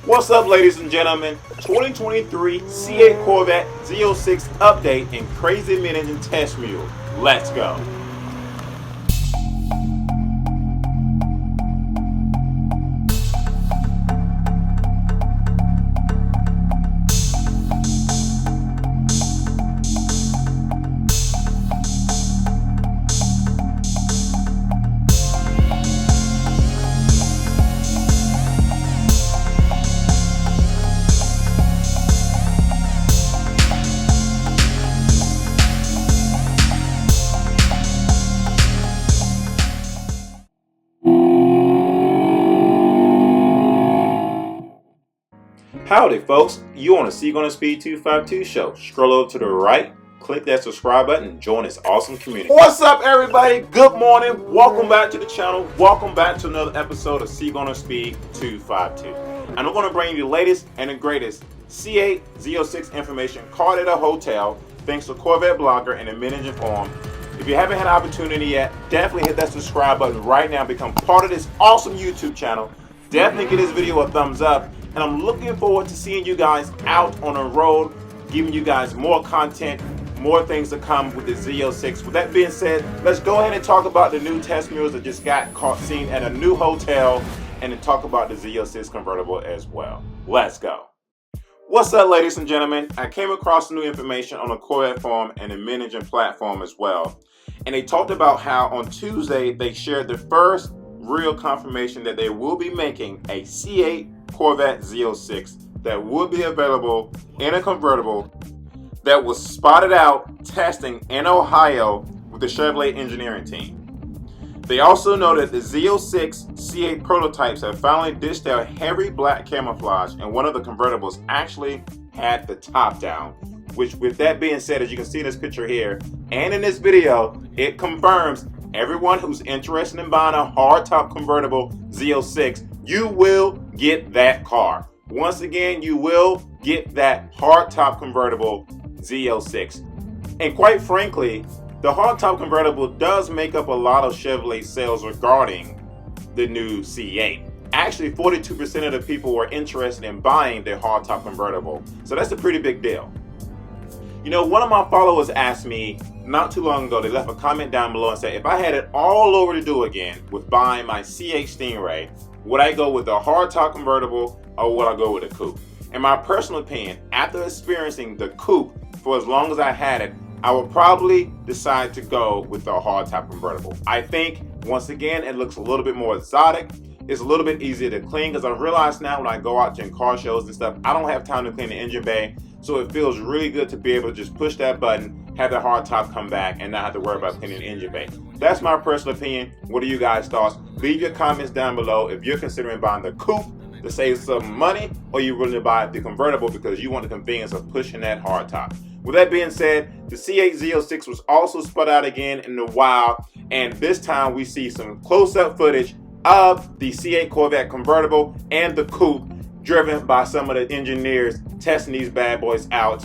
What's up, ladies and gentlemen? 2023 C8 Corvette Z06 update and crazy Mid Engine Test Mules. Let's go. Howdy folks, you on the C8 Gonna Speed 252 show. Scroll over to the right, click that subscribe button and join this awesome community. What's up everybody? Good morning. Welcome back to the channel. Welcome back to another episode of C8 Gonna Speed 252. And I'm going to bring you the latest and the greatest C8 Z06 information caught at a hotel thanks to Corvette blogger and the Mid Engine forum. If you haven't had an opportunity yet, definitely hit that subscribe button right now. Become part of this awesome YouTube channel. Definitely give this video a thumbs up. And I'm looking forward to seeing you guys out on the road, giving you guys more content, more things to come with the Z06. With that being said, let's go ahead and talk about the new test mules that just got seen at a new hotel, and then talk about the Z06 convertible as well. Let's go. What's up, ladies and gentlemen? I came across new information on the Corvette forum and the Mid Engine platform as well. And they talked about how on Tuesday they shared the first real confirmation that they will be making a C8 Corvette Z06 that would be available in a convertible that was spotted out testing in Ohio with the Chevrolet engineering team. They also noted the Z06 C8 prototypes have finally ditched their heavy black camouflage, and one of the convertibles actually had the top down, which, with that being said, as you can see in this picture here and in this video, it confirms everyone who's interested in buying a hardtop convertible Z06, you will get that car. Once again, you will get that hardtop convertible Z06. And quite frankly, the hardtop convertible does make up a lot of Chevrolet sales regarding the new C8. Actually, 42% of the people were interested in buying their hardtop convertible. So that's a pretty big deal. You know, one of my followers asked me not too long ago, they left a comment down below and said, if I had it all over to do again with buying my C8 Stingray, would I go with the hardtop convertible or would I go with the coupe? In my personal opinion, after experiencing the coupe for as long as I had it, I would probably decide to go with the hardtop convertible. I think, once again, it looks a little bit more exotic. It's a little bit easier to clean because I realize now when I go out to car shows and stuff, I don't have time to clean the engine bay. So it feels really good to be able to just push that button, have the hardtop come back, and not have to worry about cleaning the engine bay. That's my personal opinion. What are you guys' thoughts? Leave your comments down below if you're considering buying the coupe to save some money, or you're willing to buy the convertible because you want the convenience of pushing that hardtop. With that being said, the C8 Z06 was also spun out again in the wild, and this time we see some close-up footage of the C8 Corvette convertible and the coupe, driven by some of the engineers testing these bad boys out.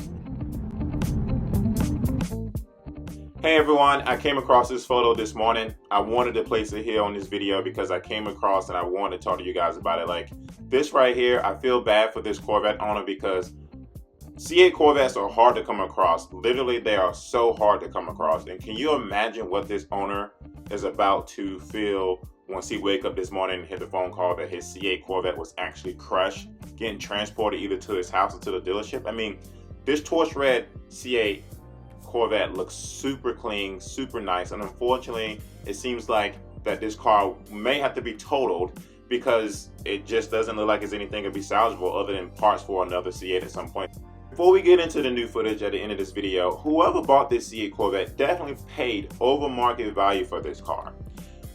Hey everyone, I came across this photo this morning. I wanted to place it here on this video because I came across and I wanted to talk to you guys about it. Like this right here, I feel bad for this Corvette owner because C8 Corvettes are hard to come across. Literally, they are so hard to come across. And can you imagine what this owner is about to feel once he wake up this morning and hit the phone call that his C8 Corvette was actually crushed, getting transported either to his house or to the dealership? I mean, this torch red C8 Corvette looks super clean, super nice, and unfortunately, it seems like that this car may have to be totaled because it just doesn't look like it's anything to be salvageable other than parts for another C8 at some point. Before we get into the new footage at the end of this video, whoever bought this C8 Corvette definitely paid over market value for this car.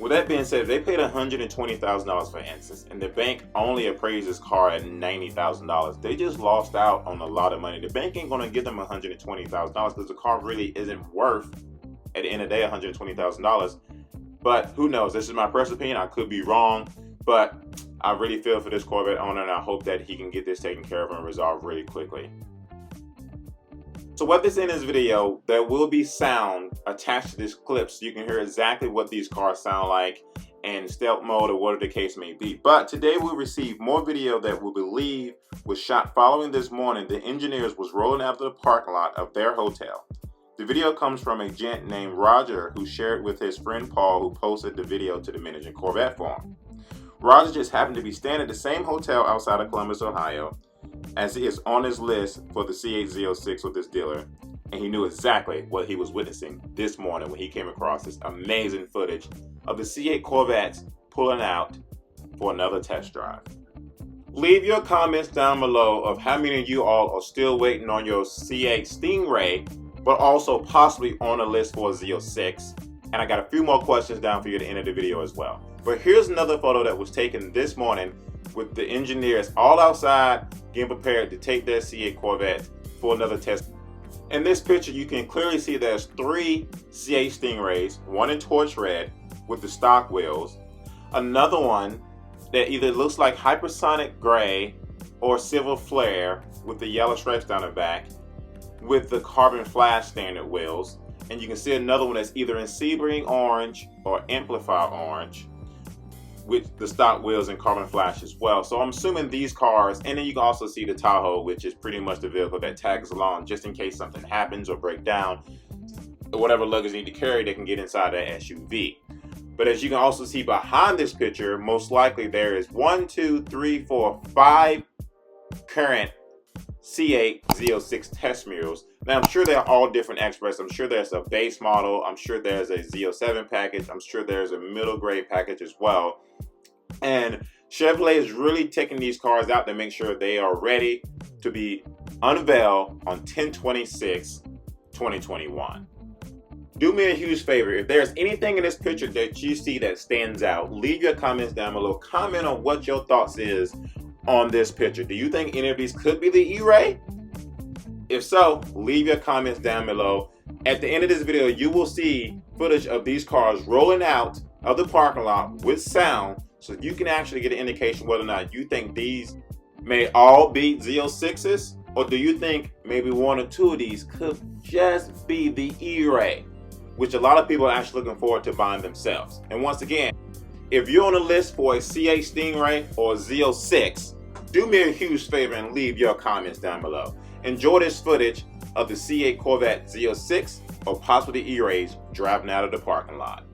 With that being said, if they paid $120,000 for instance, and the bank only appraised this car at $90,000, they just lost out on a lot of money. The bank ain't gonna give them $120,000 because the car really isn't worth, at the end of the day, $120,000. But who knows? This is my personal opinion. I could be wrong, but I really feel for this Corvette owner, and I hope that he can get this taken care of and resolved really quickly. So what this in this video, there will be sound attached to this clip so you can hear exactly what these cars sound like in stealth mode or whatever the case may be. But today we received more video that we believe was shot following this morning. The engineers was rolling out to the parking lot of their hotel. The video comes from a gent named Roger who shared with his friend Paul, who posted the video to the Mid Engine Corvette forum. Roger just happened to be staying at the same hotel outside of Columbus, Ohio, as he is on his list for the C8 Z06 with this dealer, and he knew exactly what he was witnessing this morning when he came across this amazing footage of the C8 Corvettes pulling out for another test drive. Leave your comments down below of how many of you all are still waiting on your C8 Stingray, but also possibly on a list for a Z06. And I got a few more questions down for you at the end of the video as well. But here's another photo that was taken this morning with the engineers all outside getting prepared to take their C8 Corvette for another test. In this picture, you can clearly see there's 3 C8 Stingrays, one in torch red with the stock wheels, another one that either looks like hypersonic gray or silver flare with the yellow stripes down the back with the carbon flash standard wheels, and you can see another one that's either in Sebring orange or amplified orange with the stock wheels and carbon flash as well. So I'm assuming these cars, and then you can also see the Tahoe, which is pretty much the vehicle that tags along just in case something happens or break down, or whatever luggage you need to carry, they can get inside that SUV. But as you can also see behind this picture, most likely there is 5 current C8 Z06 test mules. Now I'm sure they're all different experts. I'm sure there's a base model, I'm sure there's a Z07 package, I'm sure there's a middle grade package as well. And Chevrolet is really taking these cars out to make sure they are ready to be unveiled on 10/26/2021. Do me a huge favor, if there's anything in this picture that you see that stands out, leave your comments down below. Comment on what your thoughts is on this picture. Do you think any of these could be the E-Ray? If so, leave your comments down below. At the end of this video, you will see footage of these cars rolling out of the parking lot with sound, so you can actually get an indication whether or not you think these may all be Z06s, or do you think maybe 1 or 2 of these could just be the E-Ray, which a lot of people are actually looking forward to buying themselves. And once again, if you're on the list for a C8 Stingray or Z06, do me a huge favor and leave your comments down below. Enjoy this footage of the C8 Corvette Z06 or possibly E-Rays driving out of the parking lot.